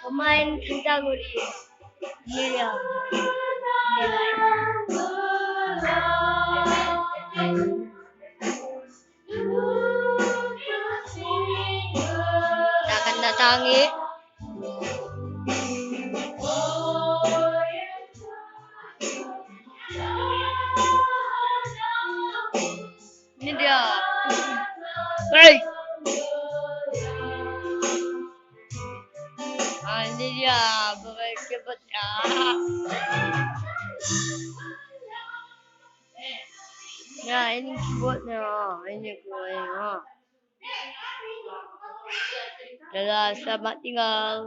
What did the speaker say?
Kumain kita guli. Iya. Akan datangi. Ini dia. Hey. Ini dia. Cepat ya. Ya, ini keyboardnya. Ini keyboardnya. Dadah, selamat tinggal.